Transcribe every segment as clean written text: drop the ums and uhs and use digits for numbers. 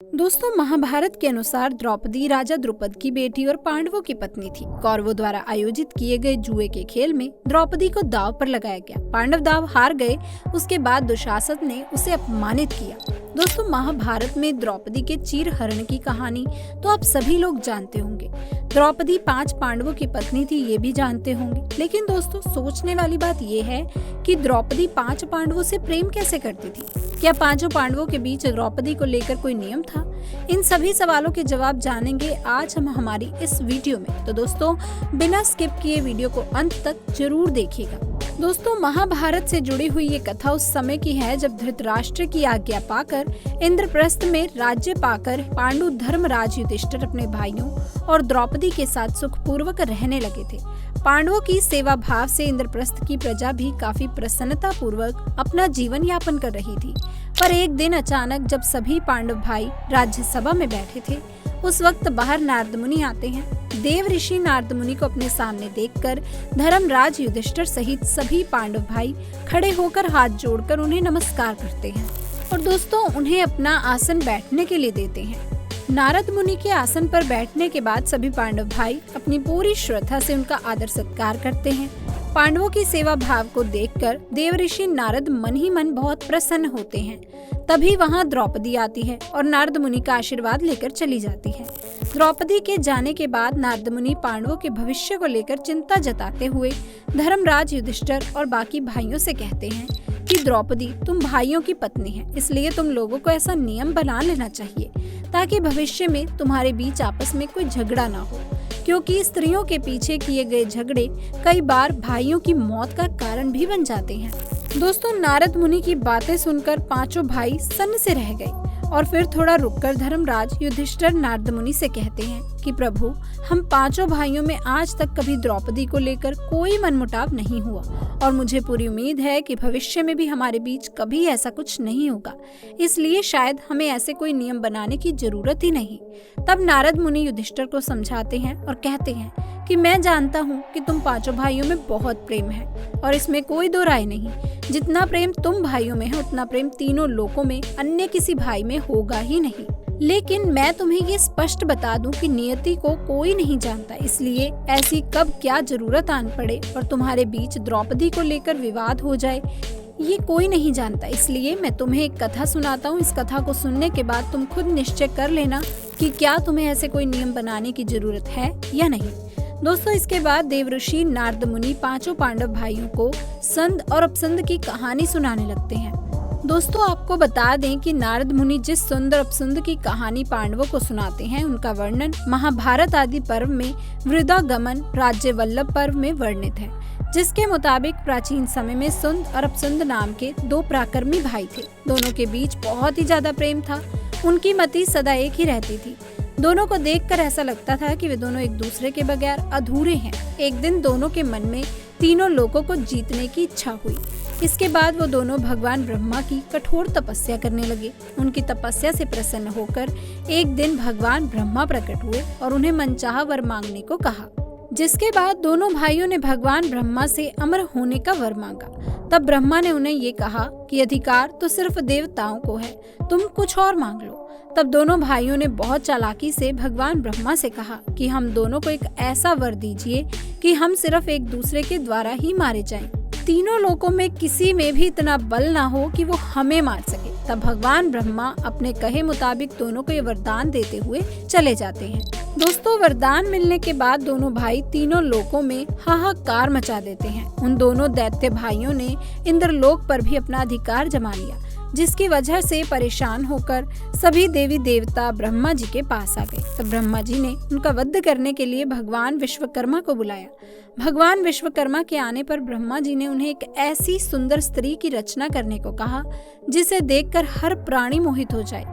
दोस्तों, महाभारत के अनुसार द्रौपदी राजा द्रुपद की बेटी और पांडवों की पत्नी थी। कौरवों द्वारा आयोजित किए गए जुए के खेल में द्रौपदी को दांव पर लगाया गया। पांडव दांव हार गए। उसके बाद दुशासन ने उसे अपमानित किया। दोस्तों, महाभारत में द्रौपदी के चीरहरण की कहानी तो आप सभी लोग जानते होंगे। द्रौपदी 5 पांडवों की पत्नी थी, ये भी जानते होंगे। लेकिन दोस्तों, सोचने वाली बात ये है कि द्रौपदी 5 पांडवों से प्रेम कैसे करती थी? क्या 5 पांडवों के बीच द्रौपदी को लेकर कोई नियम था? इन सभी सवालों के जवाब जानेंगे आज हम हमारी इस वीडियो में। तो दोस्तों, बिना स्किप किए वीडियो को अंत तक जरूर देखिएगा। दोस्तों, महाभारत से जुड़ी हुई ये कथा उस समय की है जब धृतराष्ट्र की आज्ञा पाकर इंद्रप्रस्थ में राज्य पाकर पांडु धर्मराज युधिष्ठिर अपने भाइयों और द्रौपदी के साथ सुखपूर्वक रहने लगे थे। पांडवों की सेवा भाव से इंद्रप्रस्थ की प्रजा भी काफी प्रसन्नता पूर्वक अपना जीवन यापन कर रही थी। पर एक दिन अचानक जब सभी पांडव भाई राज्यसभा में बैठे थे, उस वक्त बाहर नारद मुनि आते हैं। देव ऋषि नारद मुनि को अपने सामने देखकर धर्मराज युधिष्ठिर सहित सभी पांडव भाई खड़े होकर हाथ जोड़कर उन्हें नमस्कार करते हैं और दोस्तों उन्हें अपना आसन बैठने के लिए देते हैं। नारद मुनि के आसन पर बैठने के बाद सभी पांडव भाई अपनी पूरी श्रद्धा से उनका आदर सत्कार करते हैं। पांडवों की सेवा भाव को देखकर देवऋषि नारद मन ही मन बहुत प्रसन्न होते हैं। तभी वहां द्रौपदी आती है और नारद मुनि का आशीर्वाद लेकर चली जाती है। द्रौपदी के जाने के बाद नारद मुनि पांडवों के भविष्य को लेकर चिंता जताते हुए धर्मराज युधिष्ठिर और बाकी भाइयों से कहते हैं कि द्रौपदी, तुम भाइयों की पत्नी है, इसलिए तुम लोगों को ऐसा नियम बना लेना चाहिए ताकि भविष्य में तुम्हारे बीच आपस में कोई झगड़ा ना हो, क्योंकि स्त्रियों के पीछे किए गए झगड़े कई बार भाइयों की मौत का कारण भी बन जाते हैं। दोस्तों, नारद मुनि की बातें सुनकर 5 भाई सन्न से रह गए और फिर थोड़ा रुककर धर्मराज युधिष्ठिर नारद मुनि से कहते हैं कि प्रभु, हम 5 भाइयों में आज तक कभी द्रौपदी को लेकर कोई मनमुटाव नहीं हुआ और मुझे पूरी उम्मीद है कि भविष्य में भी हमारे बीच कभी ऐसा कुछ नहीं होगा, इसलिए शायद हमें ऐसे कोई नियम बनाने की जरूरत ही नहीं। तब नारद मुनि युधिष्ठिर को समझाते हैं और कहते हैं कि मैं जानता हूँ कि तुम 5 भाइयों में बहुत प्रेम है और इसमें कोई दो राय नहीं। जितना प्रेम तुम भाइयों में है उतना प्रेम तीनों लोकों में अन्य किसी भाई में होगा ही नहीं। लेकिन मैं तुम्हें ये स्पष्ट बता दूं कि नियति को कोई नहीं जानता, इसलिए ऐसी कब क्या जरूरत आन पड़े और तुम्हारे बीच द्रौपदी को लेकर विवाद हो जाए, ये कोई नहीं जानता। इसलिए मैं तुम्हें एक कथा सुनाता हूँ। इस कथा को सुनने के बाद तुम खुद निश्चय कर लेना कि क्या तुम्हें ऐसे कोई नियम बनाने की जरूरत है या नहीं। दोस्तों, इसके बाद देवऋषि नारद मुनि 5 पांडव भाइयों को संद और अपसंद की कहानी सुनाने लगते हैं। दोस्तों, आपको बता दें कि नारद मुनि जिस सुंदर अपसुंद की कहानी पांडवों को सुनाते हैं, उनका वर्णन महाभारत आदि पर्व में वृदागमन राज्य वल्लभ पर्व में वर्णित है, जिसके मुताबिक प्राचीन समय में सुंद और अपसुंद नाम के 2 पराक्रमी भाई थे। दोनों के बीच बहुत ही ज्यादा प्रेम था। उनकी मति सदा एक ही रहती थी। दोनों को देखकर ऐसा लगता था कि वे दोनों एक दूसरे के बगैर अधूरे हैं। एक दिन दोनों के मन में तीनों लोकों को जीतने की इच्छा हुई। इसके बाद वो दोनों भगवान ब्रह्मा की कठोर तपस्या करने लगे। उनकी तपस्या से प्रसन्न होकर एक दिन भगवान ब्रह्मा प्रकट हुए और उन्हें मनचाहा वर मांगने को कहा, जिसके बाद दोनों भाइयों ने भगवान ब्रह्मा से अमर होने का वर मांगा। तब ब्रह्मा ने उन्हें ये कहा कि अधिकार तो सिर्फ देवताओं को है, तुम कुछ और मांग लो। तब दोनों भाइयों ने बहुत चालाकी से भगवान ब्रह्मा से कहा कि हम दोनों को एक ऐसा वर दीजिए कि हम सिर्फ एक दूसरे के द्वारा ही मारे जाएं। तीनों लोकों में किसी में भी इतना बल ना हो कि वो हमें मार सके। तब भगवान ब्रह्मा अपने कहे मुताबिक दोनों को ये वरदान देते हुए चले जाते हैं। दोस्तों, वरदान मिलने के बाद दोनों भाई तीनों लोकों में हाहाकार मचा देते हैं। उन दोनों दैत्य भाइयों ने इंद्रलोक पर भी अपना अधिकार जमा लिया, जिसकी वजह से परेशान होकर सभी देवी देवता ब्रह्मा जी के पास आ गए। तब ब्रह्मा जी ने उनका वध करने के लिए भगवान विश्वकर्मा को बुलाया। भगवान विश्वकर्मा के आने पर ब्रह्मा जी ने उन्हें एक ऐसी सुंदर स्त्री की रचना करने को कहा जिसे देखकर हर प्राणी मोहित हो जाए।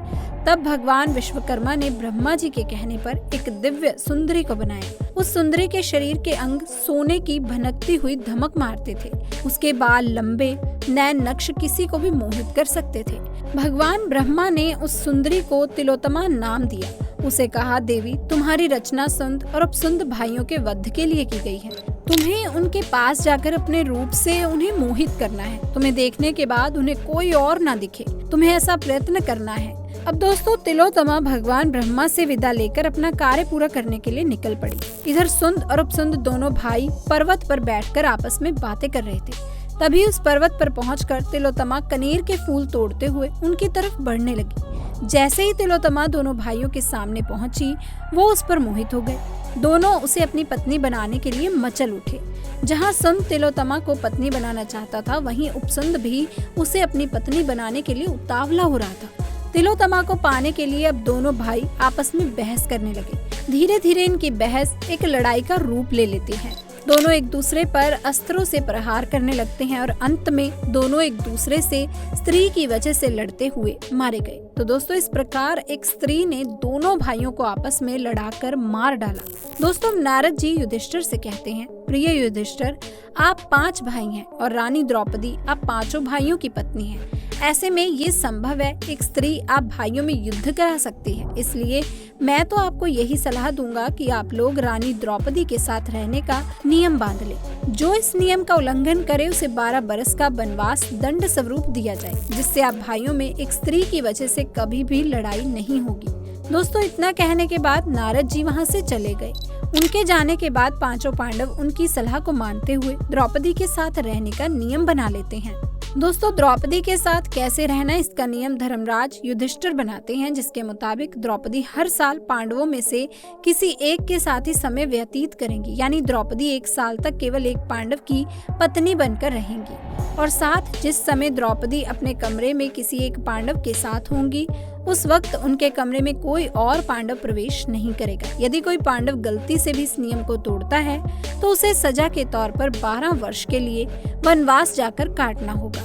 तब भगवान विश्वकर्मा ने ब्रह्मा जी के कहने पर एक दिव्य सुंदरी को बनाया। उस सुंदरी के शरीर के अंग सोने की भनकती हुई धमक मारते थे। उसके बाल लंबे, नैन नक्श किसी को भी मोहित कर सकते थे। भगवान ब्रह्मा ने उस सुंदरी को तिलोत्तमा नाम दिया। उसे कहा, देवी, तुम्हारी रचना सुंद और अपसुंद भाइयों के वध के लिए की गई है। तुम्हें उनके पास जाकर अपने रूप से उन्हें मोहित करना है। तुम्हें देखने के बाद उन्हें कोई और ना दिखे। तुम्हें ऐसा प्रयत्न करना है अब दोस्तों तिलोत्तमा भगवान ब्रह्मा से विदा लेकर अपना कार्य पूरा करने के लिए निकल पड़ी। इधर सुंद और उपसुंद दोनों भाई पर्वत पर बैठकर आपस में बातें कर रहे थे। तभी उस पर्वत पर पहुंचकर तिलोत्तमा कनेर के फूल तोड़ते हुए उनकी तरफ बढ़ने लगी। जैसे ही तिलोत्तमा दोनों भाइयों के सामने पहुंची, वो उस पर मोहित हो गए। दोनों उसे अपनी पत्नी बनाने के लिए मचल उठे। जहां सुंद तिलोत्तमा को पत्नी बनाना चाहता था, वहीं उपसुंद भी उसे अपनी पत्नी बनाने के लिए उतावला हो रहा था। तिलोत्तमा को पाने के लिए अब दोनों भाई आपस में बहस करने लगे। धीरे धीरे इनकी बहस एक लड़ाई का रूप ले लेती है। दोनों एक दूसरे पर अस्त्रों से प्रहार करने लगते हैं और अंत में दोनों एक दूसरे से स्त्री की वजह से लड़ते हुए मारे गए। तो दोस्तों इस प्रकार एक स्त्री ने दोनों भाइयों को आपस में लड़ाकर मार डाला। दोस्तों नारद जी युधिष्ठिर से कहते हैं, प्रिय युधिष्ठिर, आप 5 भाई हैं और रानी द्रौपदी आप 5 भाइयों की पत्नी हैं। ऐसे में ये संभव है एक स्त्री आप भाइयों में युद्ध करा सकती है। इसलिए मैं तो आपको यही सलाह दूंगा कि आप लोग रानी द्रौपदी के साथ रहने का नियम बांध लें। जो इस नियम का उल्लंघन करे उसे 12 बरस का वनवास दंड स्वरूप दिया जाए, जिससे आप भाइयों में एक स्त्री की वजह से कभी भी लड़ाई नहीं होगी। दोस्तों इतना कहने के बाद नारद जी वहाँ से चले गए। उनके जाने के बाद 5 पांडव उनकी सलाह को मानते हुए द्रौपदी के साथ रहने का नियम बना लेते हैं। दोस्तों द्रौपदी के साथ कैसे रहना, इसका नियम धर्मराज युधिष्ठिर बनाते हैं, जिसके मुताबिक द्रौपदी हर साल पांडवों में से किसी एक के साथ ही समय व्यतीत करेंगी। यानी द्रौपदी 1 साल तक केवल एक पांडव की पत्नी बनकर रहेंगी और साथ जिस समय द्रौपदी अपने कमरे में किसी एक पांडव के साथ होंगी, उस वक्त उनके कमरे में कोई और पांडव प्रवेश नहीं करेगा। यदि कोई पांडव गलती से भी इस नियम को तोड़ता है तो उसे सजा के तौर पर 12 वर्ष के लिए वनवास जाकर काटना होगा।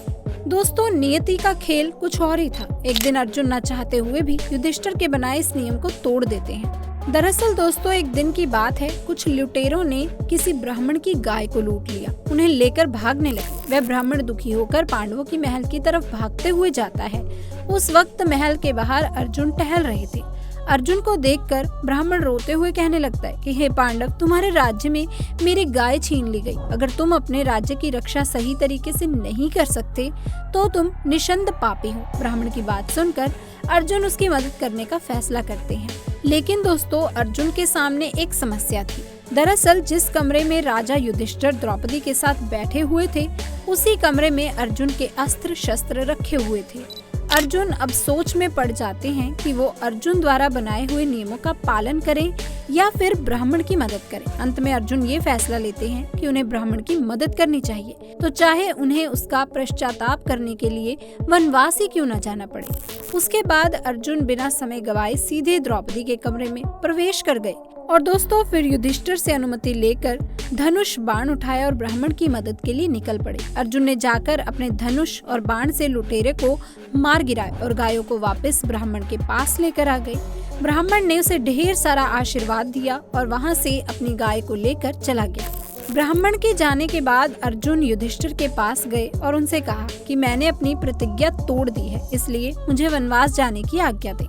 दोस्तों नियति का खेल कुछ और ही था। एक दिन अर्जुन न चाहते हुए भी युधिष्ठिर के बनाए इस नियम को तोड़ देते हैं। दरअसल दोस्तों एक दिन की बात है, कुछ लुटेरों ने किसी ब्राह्मण की गाय को लूट लिया। उन्हें लेकर भागने लगे। वह ब्राह्मण दुखी होकर पांडवों की महल की तरफ भागते हुए जाता है। उस वक्त महल के बाहर अर्जुन टहल रहे थे। अर्जुन को देखकर ब्राह्मण रोते हुए कहने लगता है कि हे पांडव, तुम्हारे राज्य में मेरी गाय छीन ली गई। अगर तुम अपने राज्य की रक्षा सही तरीके से नहीं कर सकते तो तुम निशंद पापी हो। ब्राह्मण की बात सुनकर अर्जुन उसकी मदद करने का फैसला करते हैं। लेकिन दोस्तों अर्जुन के सामने एक समस्या थी। दरअसल जिस कमरे में राजा युधिष्ठिर द्रौपदी के साथ बैठे हुए थे, उसी कमरे में अर्जुन के अस्त्र शस्त्र रखे हुए थे। अर्जुन अब सोच में पड़ जाते हैं कि वो अर्जुन द्वारा बनाए हुए नियमों का पालन करें या फिर ब्राह्मण की मदद करें। अंत में अर्जुन ये फैसला लेते हैं कि उन्हें ब्राह्मण की मदद करनी चाहिए, तो चाहे उन्हें उसका पश्चाताप करने के लिए वनवास ही क्यों न जाना पड़े। उसके बाद अर्जुन बिना समय गवाए सीधे द्रौपदी के कमरे में प्रवेश कर गए और दोस्तों फिर युधिष्ठिर से अनुमति लेकर धनुष बाण उठाया और ब्राह्मण की मदद के लिए निकल पड़े। अर्जुन ने जाकर अपने धनुष और बाण से लुटेरे को मार गिराया और गायों को वापस ब्राह्मण के पास लेकर आ गए। ब्राह्मण ने उसे ढेर सारा आशीर्वाद दिया और वहां से अपनी गाय को लेकर चला गया। ब्राह्मण के जाने के बाद अर्जुन युधिष्ठिर के पास गए और उनसे कहा कि मैंने अपनी प्रतिज्ञा तोड़ दी है, इसलिए मुझे वनवास जाने की आज्ञा दें।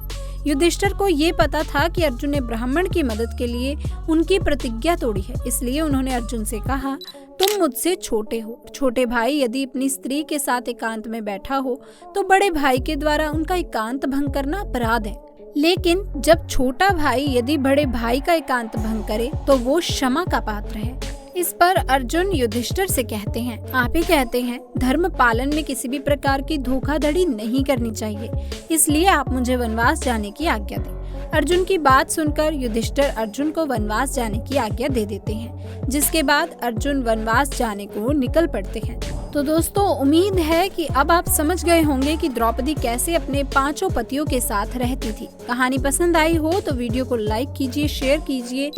युधिष्ठिर को ये पता था कि अर्जुन ने ब्राह्मण की मदद के लिए उनकी प्रतिज्ञा तोड़ी है, इसलिए उन्होंने अर्जुन से कहा, तुम मुझसे छोटे हो। छोटे भाई यदि अपनी स्त्री के साथ एकांत में बैठा हो तो बड़े भाई के द्वारा उनका एकांत भंग करना अपराध है। लेकिन जब छोटा भाई यदि बड़े भाई का एकांत भंग करे तो वो क्षमा का पात्र है। इस पर अर्जुन युधिष्ठिर से कहते हैं, आप ही कहते हैं धर्म पालन में किसी भी प्रकार की धोखाधड़ी नहीं करनी चाहिए, इसलिए आप मुझे वनवास जाने की आज्ञा दें। अर्जुन की बात सुनकर युधिष्ठिर अर्जुन को वनवास जाने की आज्ञा दे देते हैं, जिसके बाद अर्जुन वनवास जाने को निकल पड़ते हैं। तो दोस्तों उम्मीद है कि अब आप समझ गए होंगे कि द्रौपदी कैसे अपने 5 पतियों के साथ रहती थी। कहानी पसंद आई हो तो वीडियो को लाइक कीजिए, शेयर कीजिए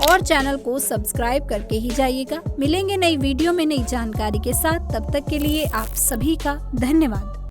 और चैनल को सब्सक्राइब करके ही जाइएगा। मिलेंगे नई वीडियो में नई जानकारी के साथ, तब तक के लिए आप सभी का धन्यवाद।